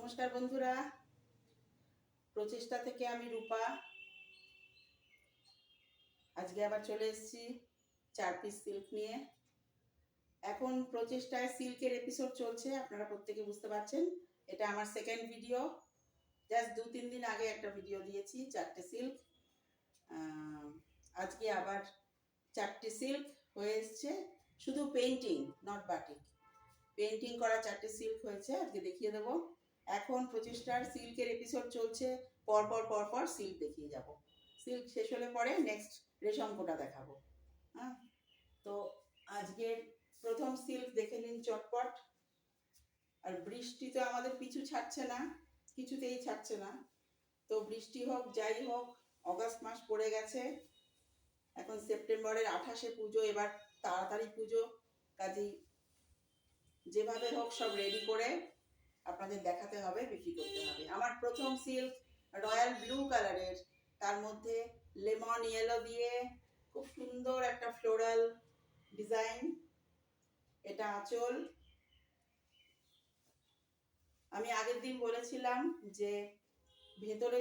নমস্কার বন্ধুরা, প্রচেষ্টা থেকে আমি রূপা। আজকে আবার চলে এসেছি 4 পিস সিল্ক নিয়ে। এখন প্রচেষ্টায় সিল্কের এপিসোড চলছে, আপনারা প্রত্যেকে বুঝতে পারছেন। এটা আমার সেকেন্ড ভিডিও। জাস্ট 2-3 দিন আগে একটা ভিডিও দিয়েছি 4টে সিল্ক। আজকে আবার 4টে সিল্ক হয়ে এসছে, শুধু পেইন্টিং, নট বাটিক। পেইন্টিং করা 4টে সিল্ক হয়েছে, আজকে দেখিয়ে দেবো। এখন প্রচেষ্টার সিল্কের এপিসোড চলছে, পরপর সিল্ক দেখিয়ে যাব। সিল্ক শেষ হলে পরে নেক্সট রেশম কোটা দেখাবো। হ্যাঁ, তো আজকের প্রথম সিল্ক দেখে নিন চটপট। আর বৃষ্টি তো আমাদের পিছু ছাড়ছে না, কিছুতেই ছাড়ছে না। তো বৃষ্টি হোক যাই হোক, অগাস্ট মাস পড়ে গেছে, এখন সেপ্টেম্বরের 28-এ পুজো। এবার তাড়াতাড়ি পুজো, কাজেই যেভাবে হোক সব রেডি করে আপনাদের দেখাতে হবে, বিক্রি করতে হবে। আমার প্রথম সিল্ক রয়্যাল ব্লু কালারের, তার মধ্যে লেমন ইয়েলো দিয়ে খুব সুন্দর একটা ফ্লোরাল ডিজাইন। এটা আঁচল। আমি আগের দিন বলেছিলাম যে ভেতরে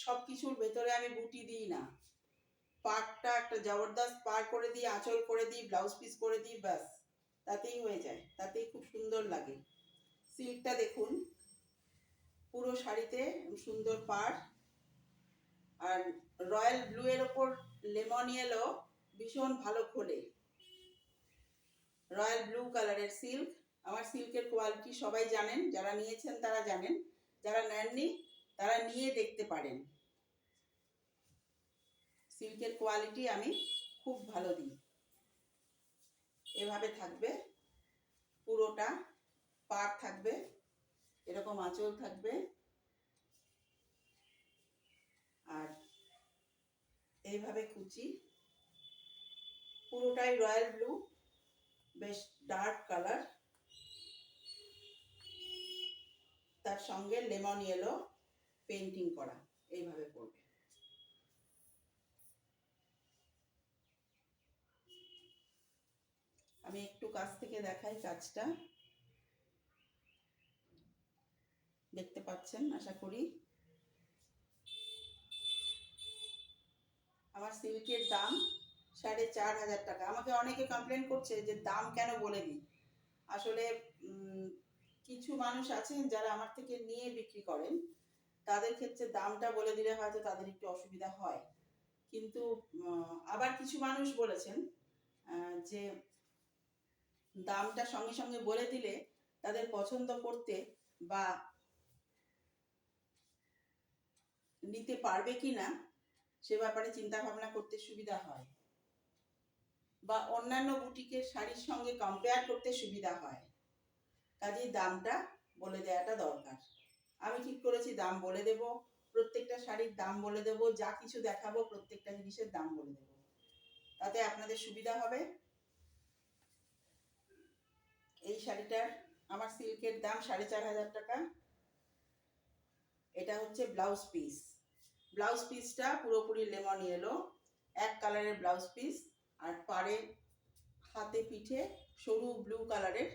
সব কিছুর ভেতরে আমি বুটি দিই না, পাড়টা একটা জবরদস্ত পাড় করে দিই, আঁচল করে দিই, ব্লাউজ পিস করে দিই, ব্যাস তাতেই হয়ে যায়, তাতেই খুব সুন্দর লাগে। সিল্কটা দেখুন, পুরো শাড়িতে সুন্দর পাড়। আর রয়্যাল ব্লু এর ওপর লেমন ইয়েলো ভীষণ ভালো খোলে। রয়্যাল ব্লু কালারের সিল্ক। আমার সিল্কের কোয়ালিটি সবাই জানেন, যারা নিয়েছেন তারা জানেন, যারা নেননি তারা নিয়ে দেখতে পারেন। সিল্কের কোয়ালিটি আমি খুব ভালো দিই। এভাবে থাকবে পুরোটা, পাড় থাকবে, এরকম আঁচল থাকবে, আর এইভাবে কুচি। পুরোটাই রয়্যাল ব্লু, বেশ ডার্ক কালার, তার সঙ্গে লেমন ইয়েলো পেইন্টিং করা, এইভাবে পড়বে। আমি একটু কাছ থেকে দেখাই কাজটা, দেখতে পাচ্ছেন আশা করি। আমার সিল্কের দাম 4,500 টাকা। আমাকে অনেকে কমপ্লেন করছে যে দাম কেন বলে দিই। আসলে কিছু মানুষ আছেন যারা আমার থেকে নিয়ে বিক্রি করেন, তাদের ক্ষেত্রে দামটা বলে দিলে হয়তো তাদের একটু অসুবিধা হয়। কিন্তু আবার কিছু মানুষ বলেছেন যে দামটা সঙ্গে সঙ্গে বলে দিলে তাদের পছন্দ করতে বা নিতে পারবে কিনা সে ব্যাপারে চিন্তা ভাবনা করতে সুবিধা হয়, বা অন্যান্য বুটিকের শাড়ির সঙ্গে কম্পেয়ার করতে সুবিধা হয়। কাজেই দামটা বলে দেওয়াটা দরকার। আমি ঠিক করেছি দাম বলে দেব, প্রত্যেকটা শাড়ির দাম বলে দেব, যা কিছু দেখাবো প্রত্যেকটা জিনিসের দাম বলে দেব, তাতে আপনাদের সুবিধা হবে। এই শাড়িটার আমার সিল্কের দাম 4,500 টাকা। এটা হচ্ছে ব্লাউজ পিস। ব্লাউজ পিসটা পুরোপুরি লেমন ইয়েলো, এক কালারের ব্লাউজ পিস, আর পাড়ে হাতে পিঠে সরু ব্লু কালারের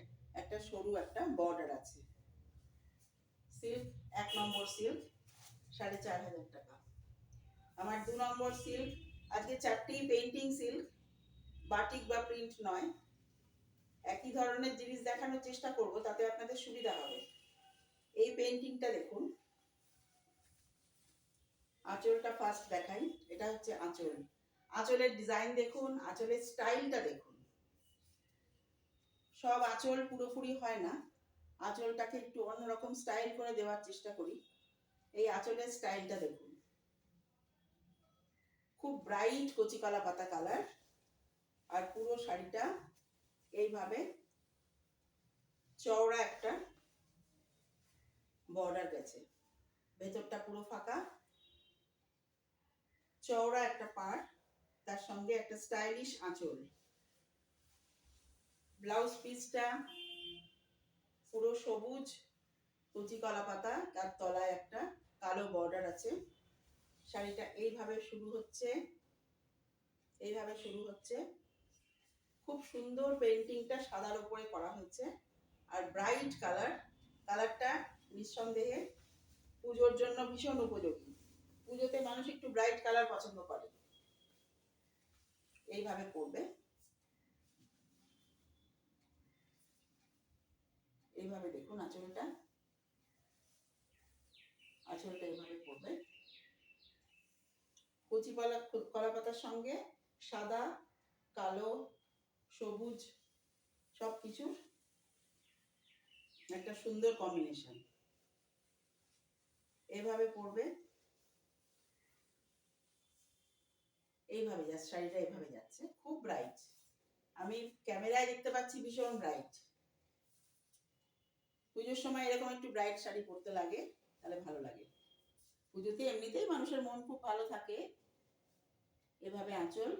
সরু একটা বর্ডার আছে। সিল্ক 1 নম্বর সিল্ক, 4,500 টাকা। আমার 2 নম্বর সিল্ক, আজকে 4টেই পেইন্টিং সিল্ক, বাটিক বা প্রিন্ট নয়। একই ধরনের জিনিস দেখানোর চেষ্টা করব, তাতে আপনাদের সুবিধা হবে। এই পেইন্টিংটা দেখুন, আঁচলটা ফার্স্ট দেখাই। এটা হচ্ছে আঁচল। আঁচলের ডিজাইন দেখুন, আঁচলের স্টাইলটা দেখুন। সব আঁচল পুরোপুরি হয় না, আঁচলটাকে একটু অন্যরকম স্টাইল করে দেওয়ার চেষ্টা করি। এই আঁচলের স্টাইলটা দেখুন, খুব ব্রাইট কচি কলা পাতা কালার। আর পুরো শাড়িটা এইভাবে চওড়া একটা বর্ডার গেছে, ভেতরটা পুরো ফাঁকা, চওড়া একটা পাড়, তার সঙ্গে একটা স্টাইলিশ আঁচল। ব্লাউজ পিসটা পুরো সবুজ কচি কলা পাতা, তার তলায় একটা কালো বর্ডার আছে। শাড়িটা এইভাবে শুরু হচ্ছে, এইভাবে শুরু হচ্ছে। খুব সুন্দর পেইন্টিংটা সাদার উপরে করা হয়েছে, আর ব্রাইট কালার। কালারটা নিঃসন্দেহে পুজোর জন্য ভীষণ উপযোগী। পুজোতে মানুষ একটু ব্রাইট কালার পছন্দ করে। এইভাবে পরবে, এইভাবে দেখুন আঁচলটা এইভাবে পরবে। কচি কলা পাতার সঙ্গে সাদা, কালো, সবুজ সবকিছুর একটা সুন্দর কম্বিনেশন। এইভাবে পরবে, এইভাবে যাচ্ছে শাড়িটা, এইভাবে যাচ্ছে, খুব ব্রাইট। আমি ক্যামেরায় দেখতে পাচ্ছি ভীষণ ব্রাইট। পুজোর সময় এরকম একটু ব্রাইট শাড়ি পরতে লাগে, তাহলে ভালো লাগে। পুজোতে এমনিতেই মানুষের মন খুব ভালো থাকে। এভাবে আঁচল,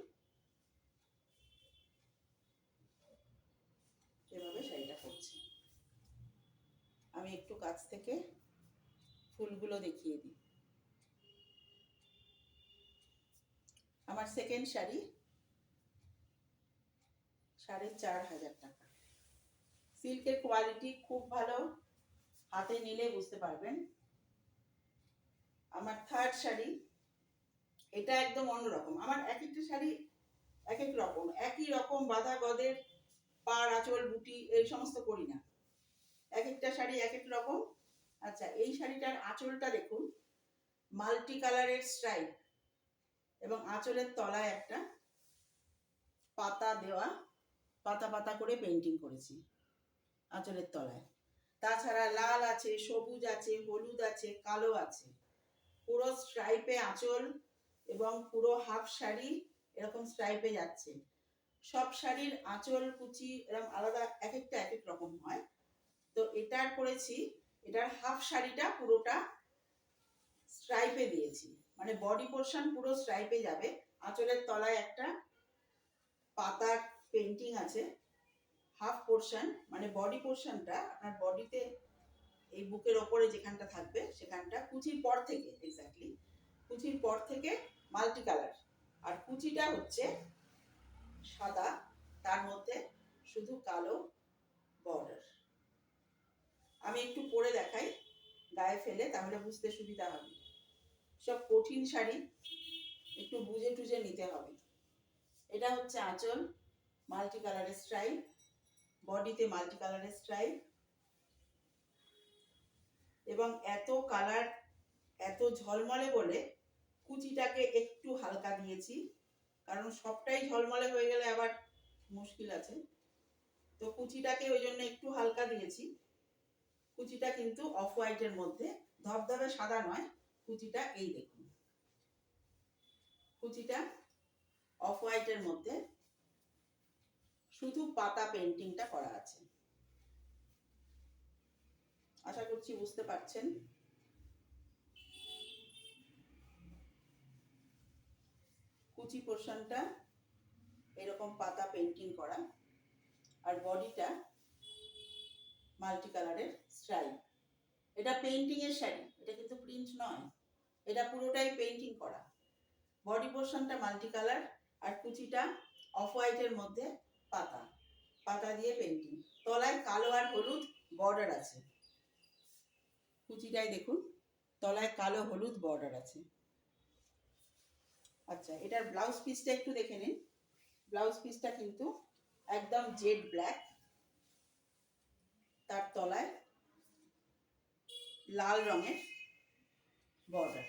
এভাবে শাড়িটা পরছি। আমি একটু কাছ থেকে ফুলগুলো দেখিয়ে দিই। আমার সেকেন্ড শাড়ি, 4,500 টাকা। সিল্কের কোয়ালিটি খুব ভালো, হাতে নিলে বুঝতে পারবেন। আমার থার্ড শাড়ি, এটা একদম অন্যরকম। আমার এক একটা শাড়ি এক এক রকম, একই রকম বাঁধা গদের পাড়, আঁচল, বুটি এই সমস্ত করি না, এক একটা শাড়ি এক এক রকম। আচ্ছা, এই শাড়িটার আঁচলটা দেখুন, মাল্টি কালারের স্ট্রাইপ এবং আঁচলের তলায় একটা পাতা দেওয়া, পাতা পাতা করে পেন্টিং করেছি আঁচলের তলায়। তাছাড়া লাল আছে, সবুজ আছে, হলুদ আছে, কালো আছে। পুরো স্ট্রাইপে আঁচল এবং পুরো হাফ শাড়ি এরকম স্ট্রাইপে যাচ্ছে। সব শাড়ির আঁচল কুচি এরকম আলাদা, এক একটা এক এক রকম হয়। তো এটার করেছি, এটার হাফ শাড়িটা পুরোটা স্ট্রাইপে দিয়েছি, মানে বডি পোর্শন পুরো স্ট্রাইপে যাবে। আঁচলের তলায় একটা পাতার পেন্টিং আছে। হাফ পোর্শন মানে বডি পোর্শনটা আপনার বডিতে এই বুকের ওপরে যেখানটা থাকবে সেখানটা কুচির পর থেকে, এক্স্যাক্টলি কুচির পর থেকে মাল্টি কালার। আর কুচিটা হচ্ছে সাদা, তার মধ্যে শুধু কালো বর্ডার। আমি একটু পরে দেখাই গায়ে ফেলে, তাহলে বুঝতে সুবিধা হবে। সব কঠিন শাড়ি একটু বুঝে টুঝে নিতে হবে। এটা হচ্ছে আঁচল, মাল্টি কালারের স্ট্রাইপ, বডিতে মাল্টি কালারের স্ট্রাইপ, এবং এত কালার এত ঝলমলে বলে কুচিটাকে একটু হালকা দিয়েছি, কারণ সবটাই ঝলমলে হয়ে গেলে আবার মুশকিল আছে। তো কুচিটাকে ওই জন্য একটু হালকা দিয়েছি। কুচিটা কিন্তু অফ হোয়াইটের মধ্যে, ধবধবে সাদা নয়। কুচিটা এই দেখুন, কুচিটা অফ হোয়াইটের মধ্যে, শুধু পাতা পেন্টিংটা করা আছে। আশা করছি বুঝতে পারছেন। কুচি পোর্শনটা এরকম পাতা পেন্টিং করা, আর বডিটা মাল্টি কালারের স্ট্রাইপ। এটা পেন্টিং এর শাড়ি, এটা কিন্তু প্রিন্ট নয়, এটা পুরোটাই পেন্টিং করা। বডি পোর্শনটা মাল্টি কালার, আর কুচিটা অফ হোয়াইটের মধ্যে পাতা, পাতা দিয়ে পেন্টিং। তলায় কালো আর হলুদ বর্ডার আছে। কুচিটাই দেখুন, তলায় কালো হলুদ বর্ডার আছে। আচ্ছা, এটার ব্লাউজ পিসটা একটু দেখে নিন। ব্লাউজ পিসটা কিন্তু একদম জেড ব্ল্যাক, তার তলায় লাল রঙের border.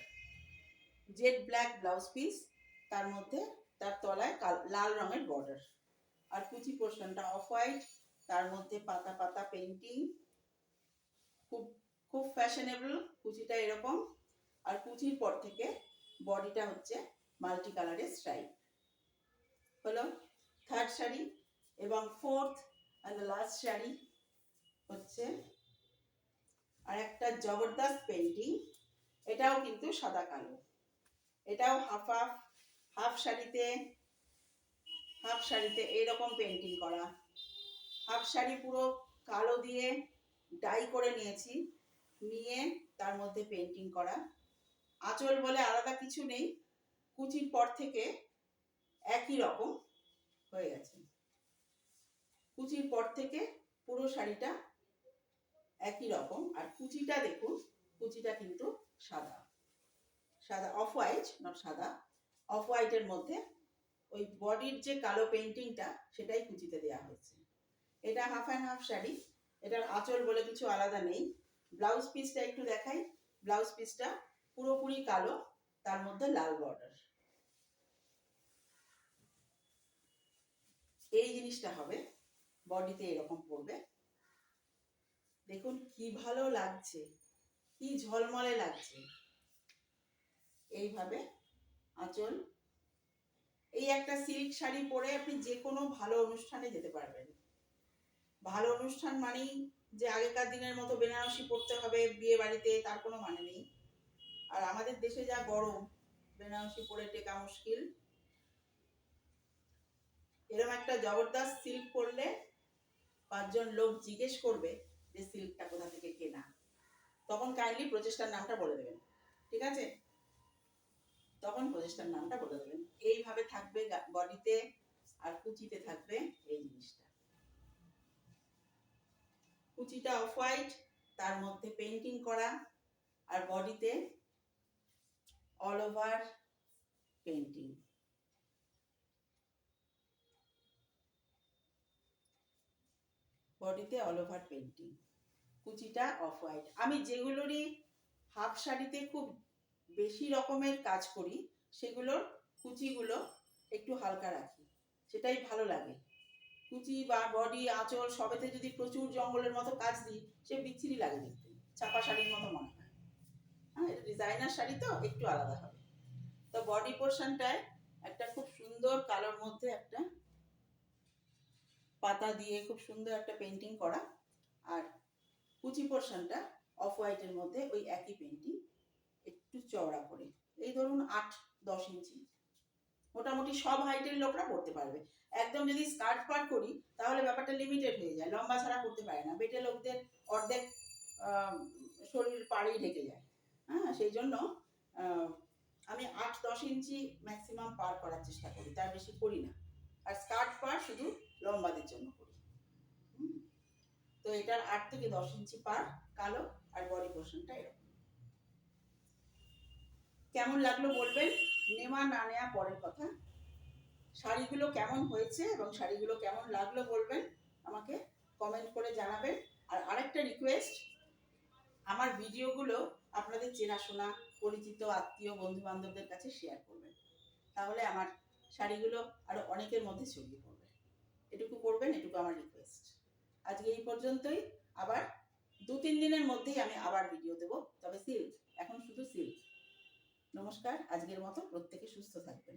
Jet black blouse piece, তার মধ্যে তার তলায় লাল রঙের বর্ডার। আর কুচি পোর্শনটা অফ হোয়াইট, তার মধ্যে পাতা পাতা পেন্টিং, খুব খুব ফ্যাশনেবল। কুচিটা এরকম, আর কুচির পর থেকে বডিটা হচ্ছে মাল্টি কালারের স্ট্রাইপ। হলো থার্ড শাড়ি। এবং ফোর্থ অ্যান্ড লাস্ট শাড়ি হচ্ছে আর একটা জবরদস্ত পেন্টিং। এটাও কিন্তু সাদা কালো, এটাও হাফ হাফ। হাফ শাড়িতে এইরকম পেন্টিং করা। হাফ শাড়ি পুরো কালো দিয়ে ডাই করে নিয়েছি, নিয়ে তার মধ্যে পেন্টিং করা। আঁচল বলে আলাদা কিছু নেই, কুচির পর থেকে একই রকম হয়ে গেছে। কুচির পর থেকে পুরো শাড়িটা একই রকম। আর কুচিটা দেখুন, কুচিটা কিন্তু সাদা, সাদা অফ হোয়াইট, নট সাদা, অফ হোয়াইটের মধ্যে ওই বডির যে কালো পেন্টিংটা সেটাই কুচিতে দেওয়া হয়েছে। এটা হাফ অ্যান্ড হাফ শাড়ি, এটার আঁচল বলে কিছু আলাদা নেই। ব্লাউজ পিসটা একটু দেখাই। ব্লাউজ পিসটা পুরোপুরি কালো, তার মধ্যে লাল বর্ডার। এই জিনিসটা হবে, বডিতে এরকম পড়বে। দেখুন কি ভালো লাগছে, কি ঝলমলে লাগছে। এইভাবে আঁচল। এই একটা সিল্ক শাড়ি পরে আপনি যে কোনো ভালো অনুষ্ঠানে যেতে পারবেন। ভালো অনুষ্ঠান মানেই যে আগেকার দিনের মতো বেনারসি পরতে হবে বিয়ে বাড়িতে, তার কোনো মানে নেই। আর আমাদের দেশে যা গরম, বেনারসি পরে টেকা মুশকিল। এরকম একটা জবরদস্ত সিল্ক পরলে 5 জন লোক জিজ্ঞেস করবে যে সিল্কটা কোথা থেকে কেনা। তখন কাইন্ডলি প্রচেষ্টার নামটা বলে দেবেন, ঠিক আছে? তখন প্রচেষ্টার নামটা বলে দেবেন। এইভাবে থাকবে বডিতে, আর কুচিতে থাকবে এই জিনিসটা। কুচিটা অফ হোয়াইট, তার মধ্যে পেন্টিং করা, আর বডিতে অল ওভার পেন্টিং। বডিতে অল ওভার পেন্টিং, কুচিটা অফ হোয়াইট। আমি যেগুলোরই হাফ শাড়িতে খুব বেশি রকমের কাজ করি, সেগুলোর কুচিগুলো একটু হালকা রাখি, সেটাই ভালো লাগে। কুচি বা বডি আঁচল সবেতে যদি প্রচুর জঙ্গলের মতো কাজ দিই, সে বিচ্ছিরি লাগে দেখতে, চাপা শাড়ির মতো মনে হয়। হ্যাঁ, এটা ডিজাইনার শাড়ি তো একটু আলাদা হবে। তো বডি পোর্শনটায় একটা খুব সুন্দর কালোর মধ্যে একটা পাতা দিয়ে খুব সুন্দর একটা পেন্টিং করা, আর কুচি পোর্শনটা অফ হোয়াইটের মধ্যে ওই একই পেন্টিং একটু চওড়া করে, এই ধরুন 8-10 ইঞ্চি। মোটামুটি সব হাইটের লোকরা পড়তে পারবে। একদম যদি স্কার্ট পার করি তাহলে ব্যাপারটা লিমিটেড হয়ে যায়, লম্বা ছাড়া করতে পারে না, বেটে লোকদের অর্ধেক শরীর পাড়েই ঢেকে যায়। হ্যাঁ, সেই জন্য আমি 8-10 ইঞ্চি ম্যাক্সিমাম পার করার চেষ্টা করি, তার বেশি করি না। আর স্কার্ট পার শুধু লম্বাদের জন্য করি। তো এটার 8 থেকে 10 ইঞ্চি পার কালো, আর বডি পোর্শনটা এরকম। কেমন লাগলো বলবেন, নেওয়া না নেওয়া পরের কথা। শাড়িগুলো কেমন হয়েছে এবং শাড়িগুলো কেমন লাগলো বলবেন, আমাকে কমেন্ট করে জানাবেন। আর আরেকটা রিকোয়েস্ট, আমার ভিডিওগুলো আপনাদের চেনাশোনা পরিচিত আত্মীয় বন্ধু বান্ধবদের কাছে শেয়ার করবেন, তাহলে আমার শাড়িগুলো আরো অনেকের মধ্যে ছড়িয়ে পড়বে। এটুকু করবেন, এটুকু আমার রিকোয়েস্ট। আজকে এই পর্যন্তই। আবার 2-3 দিনের মধ্যেই আমি আবার ভিডিও দেবো, তবে সিল্ক, এখন শুধু সিল্ক। নমস্কার, আজকের মতো প্রত্যেকে সুস্থ থাকবেন।